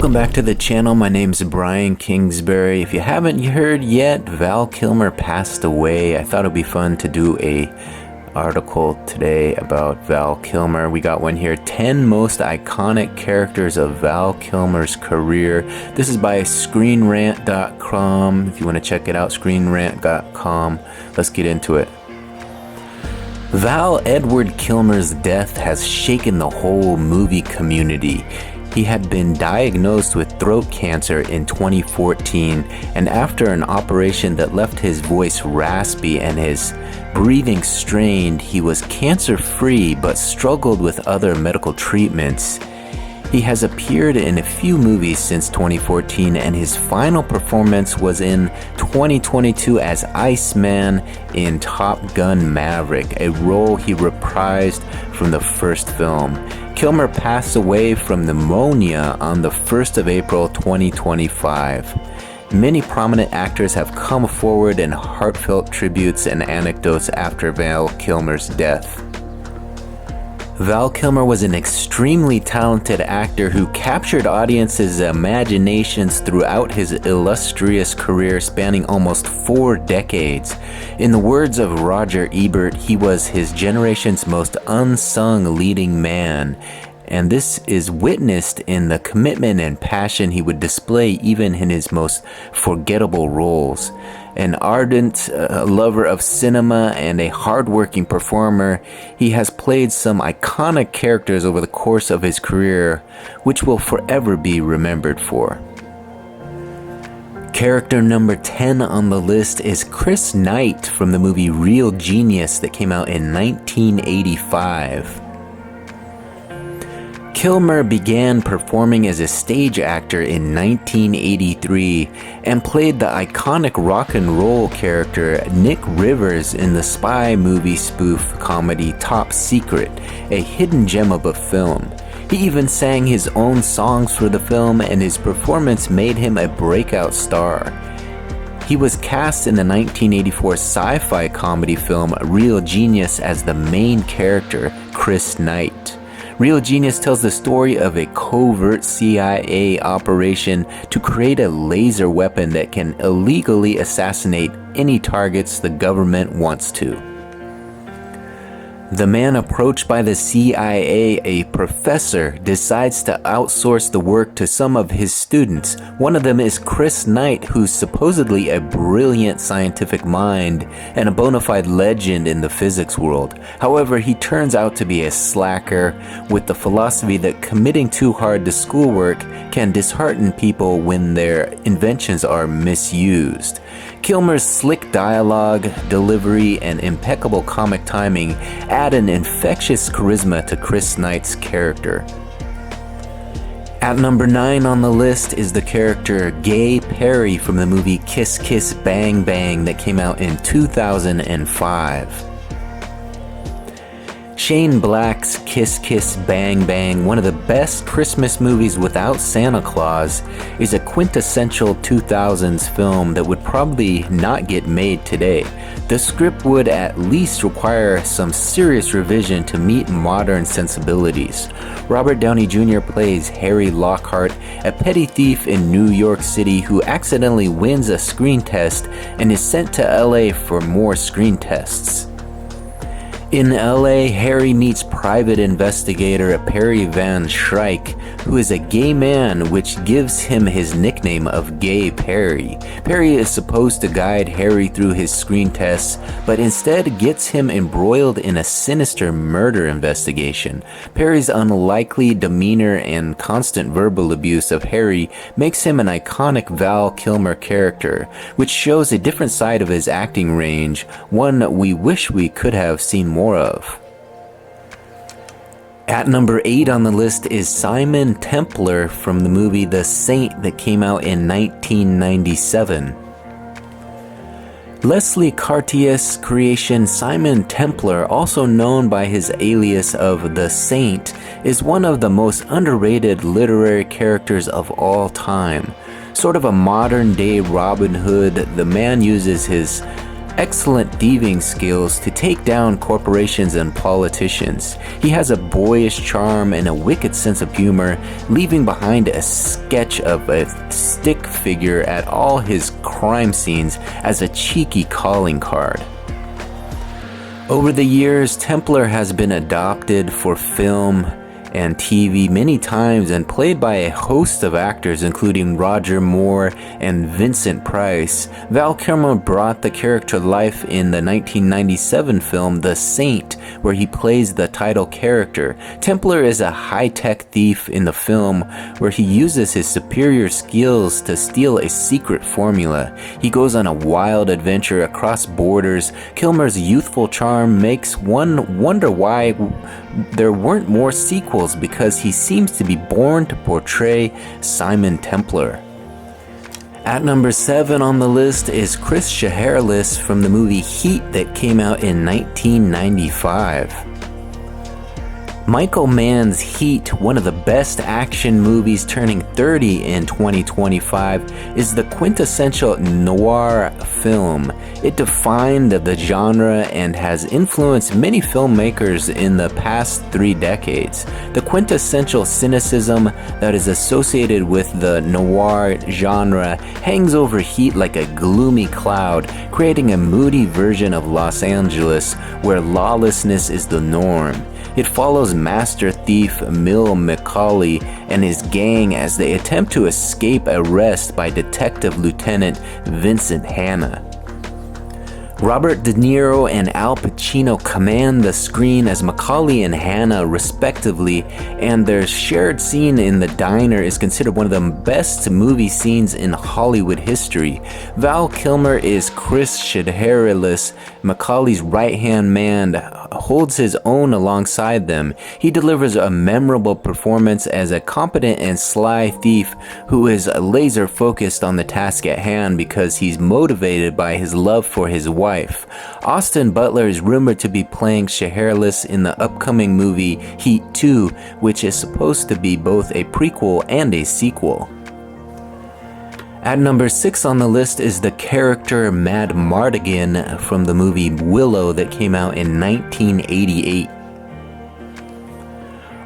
Welcome back to the channel. My name's Brian Kingsbury. If you haven't heard yet, Val Kilmer passed away. I thought it'd be fun to do a article today about Val Kilmer. We got one here, 10 most iconic characters of Val Kilmer's career. This is by ScreenRant.com. If you want to check it out, ScreenRant.com. Let's get into it. Val Edward Kilmer's death has shaken the whole movie community. He had been diagnosed with throat cancer in 2014, and after an operation that left his voice raspy and his breathing strained, he was cancer-free but struggled with other medical treatments. He has appeared in a few movies since 2014, and his final performance was in 2022 as Iceman in Top Gun Maverick, a role he reprised from the first film. Kilmer passed away from pneumonia on the 1st of April 2025. Many prominent actors have come forward in heartfelt tributes and anecdotes after Val Kilmer's death. Val Kilmer was an extremely talented actor who captured audiences' imaginations throughout his illustrious career spanning almost 4 decades. In the words of Roger Ebert, he was his generation's most unsung leading man, and this is witnessed in the commitment and passion he would display even in his most forgettable roles. An ardent lover of cinema and a hard-working performer, he has played some iconic characters over the course of his career, which will forever be remembered for. Character number 10 on the list is Chris Knight from the movie Real Genius that came out in 1985. Kilmer began performing as a stage actor in 1983 and played the iconic rock and roll character Nick Rivers in the spy movie spoof comedy Top Secret, a hidden gem of a film. He even sang his own songs for the film, and his performance made him a breakout star. He was cast in the 1984 sci-fi comedy film Real Genius as the main character, Chris Knight. Real Genius tells the story of a covert CIA operation to create a laser weapon that can illegally assassinate any targets the government wants to. The man approached by the CIA, a professor, decides to outsource the work to some of his students. One of them is Chris Knight, who's supposedly a brilliant scientific mind and a bona fide legend in the physics world. However, he turns out to be a slacker with the philosophy that committing too hard to schoolwork can dishearten people when their inventions are misused. Kilmer's slick dialogue, delivery, and impeccable comic timing add an infectious charisma to Chris Knight's character. At number 9 on the list is the character Gay Perry from the movie Kiss Kiss Bang Bang that came out in 2005. Shane Black's Kiss Kiss Bang Bang, one of the best Christmas movies without Santa Claus, is a quintessential 2000s film that would probably not get made today. The script would at least require some serious revision to meet modern sensibilities. Robert Downey Jr. plays Harry Lockhart, a petty thief in New York City who accidentally wins a screen test and is sent to LA for more screen tests. In LA, Harry meets private investigator Perry Van Shrike, who is a gay man, which gives him his nickname of Gay Perry. Perry is supposed to guide Harry through his screen tests, but instead gets him embroiled in a sinister murder investigation. Perry's unlikely demeanor and constant verbal abuse of Harry makes him an iconic Val Kilmer character, which shows a different side of his acting range, one we wish we could have seen more of. At number 8 on the list is Simon Templar from the movie The Saint that came out in 1997. Leslie Cartier's creation Simon Templar, also known by his alias of The Saint, is one of the most underrated literary characters of all time. Sort of a modern-day Robin Hood, the man uses his excellent thieving skills to take down corporations and politicians. He has a boyish charm and a wicked sense of humor, leaving behind a sketch of a stick figure at all his crime scenes as a cheeky calling card. Over the years, Templar has been adopted for film and TV many times and played by a host of actors including Roger Moore and Vincent Price. Val Kilmer brought the character to life in the 1997 film The Saint, where he plays the title character. Templar is a high-tech thief in the film where he uses his superior skills to steal a secret formula. He goes on a wild adventure across borders. Kilmer's youthful charm makes one wonder why there weren't more sequels, because he seems to be born to portray Simon Templar. At number 7 on the list is Chris Shiherlis from the movie Heat that came out in 1995. Michael Mann's Heat, one of the best action movies turning 30 in 2025, is the quintessential noir film. It defined the genre and has influenced many filmmakers in the past 3 decades. The quintessential cynicism that is associated with the noir genre hangs over Heat like a gloomy cloud, creating a moody version of Los Angeles where lawlessness is the norm. It follows master thief Mill McCauley and his gang as they attempt to escape arrest by Detective Lieutenant Vincent Hanna. Robert De Niro and Al Pacino command the screen as Macaulay and Hanna respectively, and their shared scene in the diner is considered one of the best movie scenes in Hollywood history. Val Kilmer is Chris Shiherlis, Macaulay's right-hand man, holds his own alongside them. He delivers a memorable performance as a competent and sly thief who is laser focused on the task at hand because he's motivated by his love for his wife. Austin Butler is rumored to be playing Shiherlis in the upcoming movie Heat 2, which is supposed to be both a prequel and a sequel. At number 6 on the list is the character Mad Mardigan from the movie Willow that came out in 1988.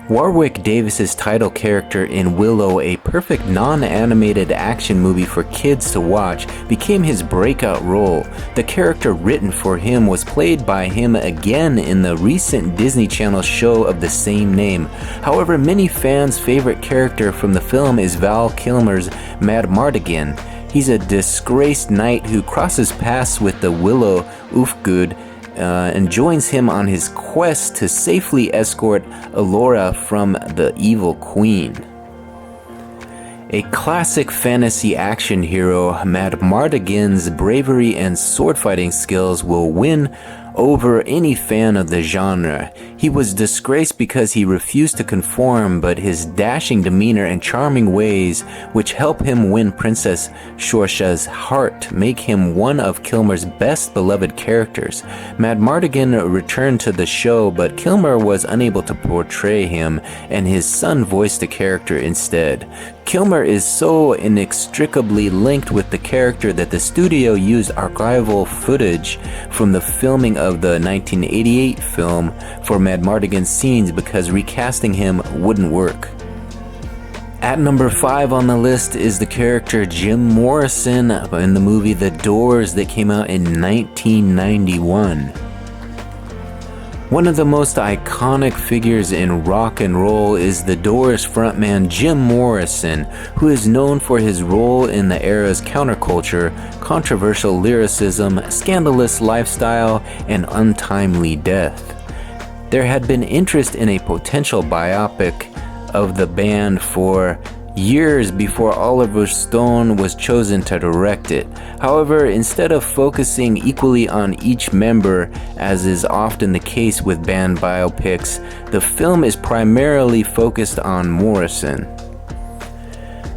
Warwick Davis's title character in Willow, a perfect non-animated action movie for kids to watch, became his breakout role. The character written for him was played by him again in the recent Disney Channel show of the same name. However, many fans' favorite character from the film is Val Kilmer's Mad Mardigan. He's a disgraced knight who crosses paths with the Willow Ufgood and joins him on his quest to safely escort Elora from the evil queen. A classic fantasy action hero, Mad Mardigan's bravery and sword-fighting skills will win over any fan of the genre. He was disgraced because he refused to conform, but his dashing demeanor and charming ways, which help him win Princess Shorsha's heart, make him one of Kilmer's best beloved characters. Mad Mardigan returned to the show, but Kilmer was unable to portray him, and his son voiced the character instead. Kilmer is so inextricably linked with the character that the studio used archival footage from the filming of the 1988 film for Mad Mardigan's scenes because recasting him wouldn't work. At number 5 on the list is the character Jim Morrison in the movie The Doors that came out in 1991. One of the most iconic figures in rock and roll is the Doors frontman Jim Morrison, who is known for his role in the era's counterculture, controversial lyricism, scandalous lifestyle, and untimely death. There had been interest in a potential biopic of the band for years before Oliver Stone was chosen to direct it. However, instead of focusing equally on each member, as is often the case with band biopics, the film is primarily focused on Morrison.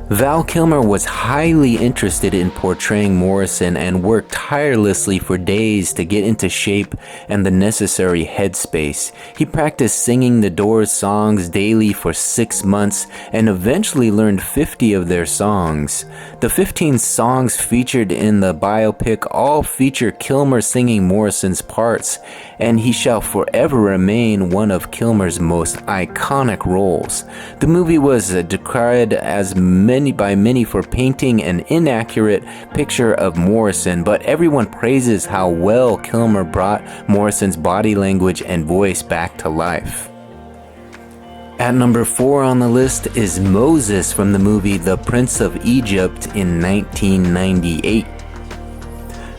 Val Kilmer was highly interested in portraying Morrison and worked tirelessly for days to get into shape and the necessary headspace. He practiced singing the Doors songs daily for 6 months and eventually learned 50 of their songs. The 15 songs featured in the biopic all feature Kilmer singing Morrison's parts, and he shall forever remain one of Kilmer's most iconic roles. The movie was decried by many for painting an inaccurate picture of Morrison, but everyone praises how well Kilmer brought Morrison's body language and voice back to life. At number 4 on the list is Moses from the movie The Prince of Egypt in 1998.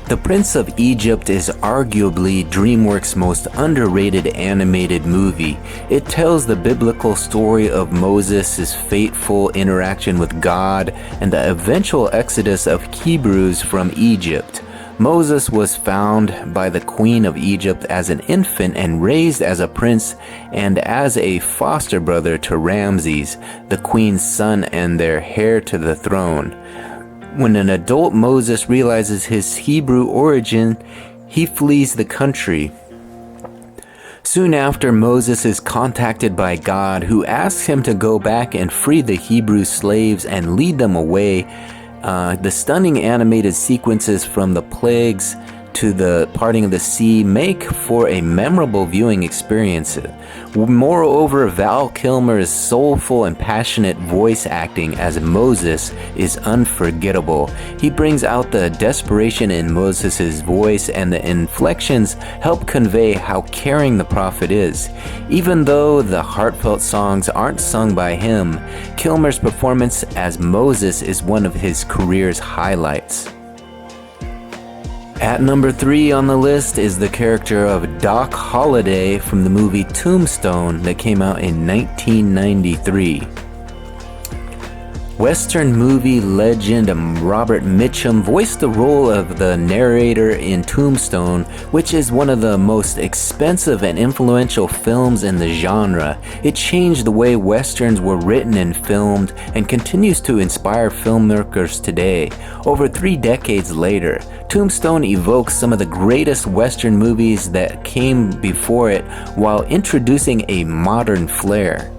The Prince of Egypt is arguably DreamWorks' most underrated animated movie. It tells the biblical story of Moses' fateful interaction with God and the eventual exodus of Hebrews from Egypt. Moses was found by the Queen of Egypt as an infant and raised as a prince and as a foster brother to Ramses, the queen's son and their heir to the throne. When an adult Moses realizes his Hebrew origin, he flees the country. Soon after, Moses is contacted by God, who asks him to go back and free the Hebrew slaves and lead them away. The stunning animated sequences from the plagues to the parting of the sea make for a memorable viewing experience. Moreover, Val Kilmer's soulful and passionate voice acting as Moses is unforgettable. He brings out the desperation in Moses' voice, and the inflections help convey how caring the prophet is. Even though the heartfelt songs aren't sung by him, Kilmer's performance as Moses is one of his career's highlights. At number 3 on the list is the character of Doc Holliday from the movie Tombstone that came out in 1993. Western movie legend Robert Mitchum voiced the role of the narrator in Tombstone, which is one of the most expensive and influential films in the genre. It changed the way Westerns were written and filmed and continues to inspire filmmakers today. Over 3 decades later, Tombstone evokes some of the greatest Western movies that came before it while introducing a modern flair.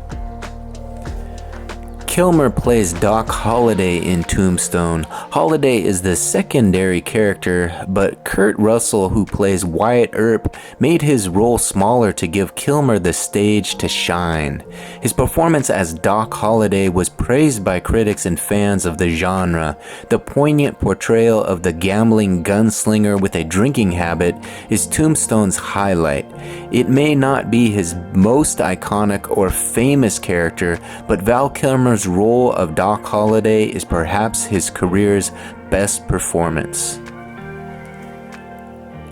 Kilmer plays Doc Holliday in Tombstone. Holliday is the secondary character, but Kurt Russell, who plays Wyatt Earp, made his role smaller to give Kilmer the stage to shine. His performance as Doc Holliday was praised by critics and fans of the genre. The poignant portrayal of the gambling gunslinger with a drinking habit is Tombstone's highlight. It may not be his most iconic or famous character, but Val Kilmer's role of Doc Holliday is perhaps his career's best performance.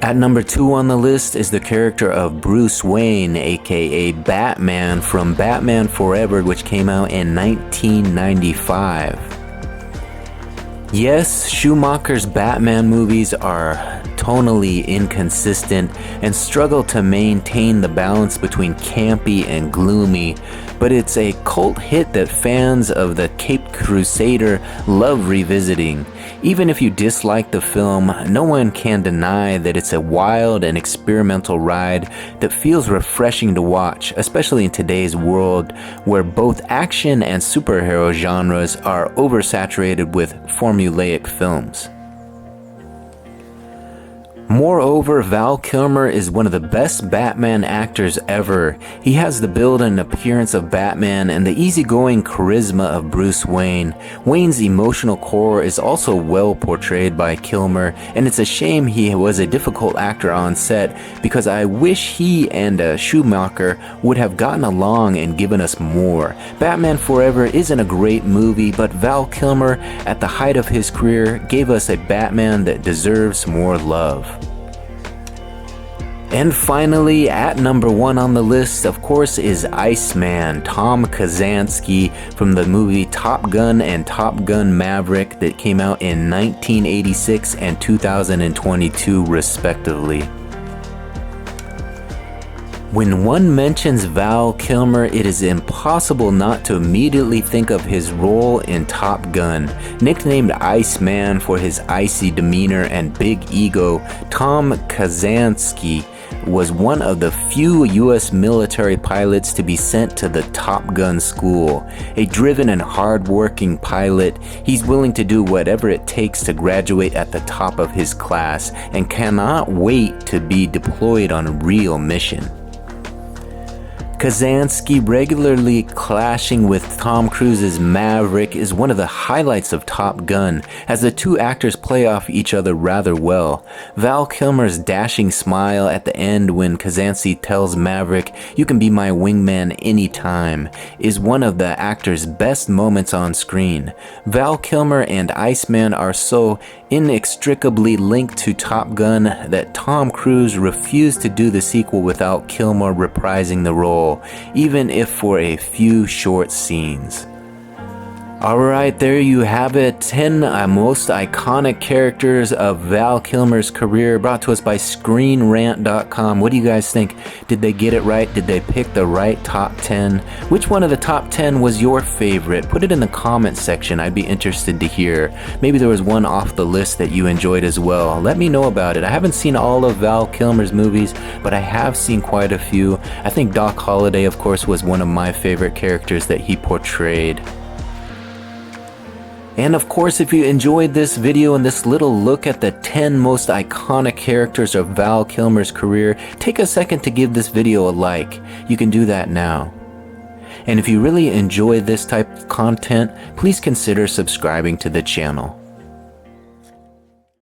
At number 2 on the list is the character of Bruce Wayne, aka Batman from Batman Forever, which came out in 1995. Yes, Schumacher's Batman movies are tonally inconsistent and struggle to maintain the balance between campy and gloomy, but it's a cult hit that fans of the Caped Crusader love revisiting. Even if you dislike the film, no one can deny that it's a wild and experimental ride that feels refreshing to watch, especially in today's world where both action and superhero genres are oversaturated with formulaic films. Moreover, Val Kilmer is one of the best Batman actors ever. He has the build and appearance of Batman and the easygoing charisma of Bruce Wayne. Wayne's emotional core is also well portrayed by Kilmer, and it's a shame he was a difficult actor on set because I wish he and Schumacher would have gotten along and given us more. Batman Forever isn't a great movie, but Val Kilmer, at the height of his career, gave us a Batman that deserves more love. And finally, at number 1 on the list, of course, is Iceman, Tom Kazansky from the movie Top Gun and Top Gun Maverick that came out in 1986 and 2022, respectively. When one mentions Val Kilmer, it is impossible not to immediately think of his role in Top Gun. Nicknamed Iceman for his icy demeanor and big ego, Tom Kazansky was one of the few U.S. military pilots to be sent to the Top Gun school. A driven and hard-working pilot, he's willing to do whatever it takes to graduate at the top of his class and cannot wait to be deployed on a real mission. Kazansky regularly clashing with Tom Cruise's Maverick is one of the highlights of Top Gun, as the two actors play off each other rather well. Val Kilmer's dashing smile at the end when Kazansky tells Maverick, "You can be my wingman anytime," is one of the actor's best moments on screen. Val Kilmer and Iceman are so inextricably linked to Top Gun that Tom Cruise refused to do the sequel without Kilmer reprising the role, even if for a few short scenes. Alright, there you have it. 10 most iconic characters of Val Kilmer's career, brought to us by ScreenRant.com. What do you guys think? Did they get it right? Did they pick the right top 10? Which one of the top 10 was your favorite? Put it in the comment section. I'd be interested to hear. Maybe there was one off the list that you enjoyed as well. Let me know about it. I haven't seen all of Val Kilmer's movies, but I have seen quite a few. I think Doc Holliday, of course, was one of my favorite characters that he portrayed. And of course, if you enjoyed this video and this little look at the 10 most iconic characters of Val Kilmer's career, take a second to give this video a like. You can do that now. And if you really enjoy this type of content, please consider subscribing to the channel.